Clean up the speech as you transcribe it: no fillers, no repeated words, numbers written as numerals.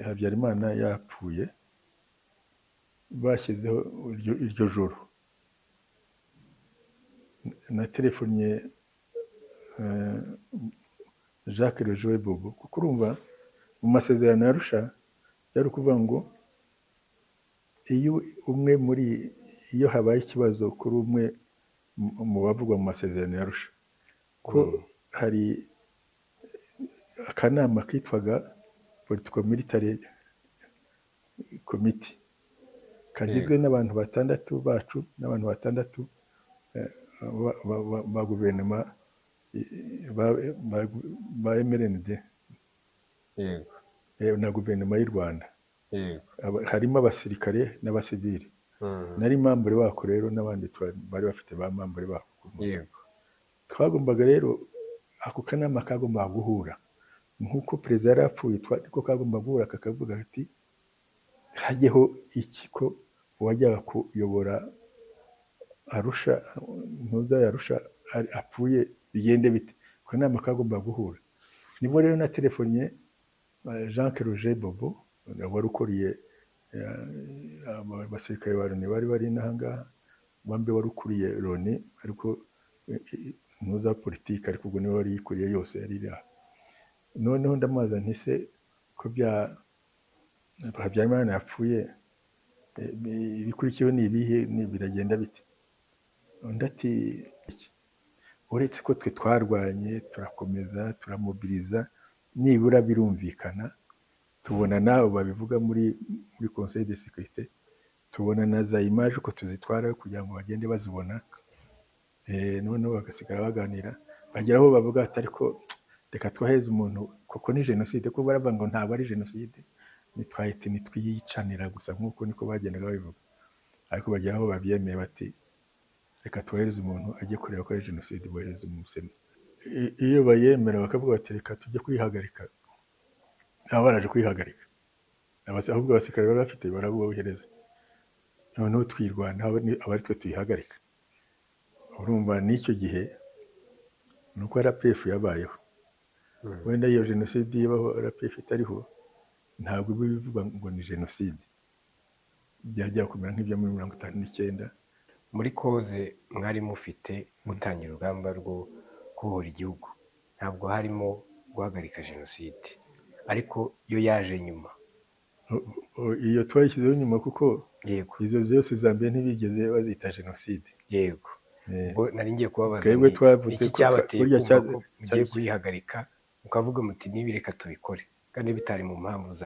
Habyarimana yapfuye bashyizeho iryo joro natelefonye Jacques Lejoye Bobo kuko urumva mu masezerano yarusha byari ukuvuga ngo iyo habaye ikibazo kuri umwe mu bavugwa mu masezerano yarusha ko hari akanama kitwaga political military committee kagizwe n'abantu batandatu bacu n'abantu batandatu ba guverinoma ba MRND na guverinoma y'u Rwanda harimo abasirikare n'abasivili nari mambure wako rero n'abandi bari bafite ba mambure bako twagombaga rero ako kanama kagomba guhura nkuko perezida yari apfuye niko kagomba guhura kakavuga ati hajyeho ikiko wajyaga kuyobora Arusha ntuza yarusha apfuye bigende bite ko nama kagomba guhura nibwo rero na telefonye Jacques Lejoye Bobo wari ukuriye abasirikare ba Loni bari n'ahangaha bambe wari ukuriye Loni ariko ntuza politiki ariko ubwo niwe wari yikuriye yose yari iri aha noneho ndamaza ntise ko Habyarimana yapfuye ibikurikiyeho ni ibihe biragenda bite undi ati uretse ko twe twarwanye turakomeza turamobiliza nibura birumvikana tubona nawe babivuga muri Conseil de sécurité tubona na za image ko tuzitwara kugira ngo bagende bazibona noneho bagasigara baganira bageraho bavuga ati ariko reka twaheze umuntu koko ni jenoside ko baravuga ngo ntabwo ari jenoside nitwiyicanira gusa nk'uko niko bagendaga babivuga ariko bageraho babyemeye bati reka twohereze umuntu ajye kureba ko ari jenoside bohereze umusema iyo bayemera bakavuga bati reka tujye kwihagarika aba baraje kwihagarika ahubwo abasirikare bari bafite barabohereza noneho twirwana abari twe tuyihagarika urumva n'icyo gihe nuko RPF yabayeho wenda iyo jenoside yabaho RPF itariho ntabwo bivuga ngo ni jenoside byajya kumera nk'ibyo muri 1959 muri koze mwari mufite gutangira urugamba rwo kubohora igihugu ntabwo harimo guhagarika jenoside ariko yo yaje nyuma iyo twayishyizeho nyuma kuko izo zose za mbere ntibigeze bazita jenoside yego nari ngiye kubabaza twebwe twavuze ko cyabateye kuvuga ko mugiye kuyihagarika mukavuga muti nibi reka tubikore kandi bitari mu mpamvu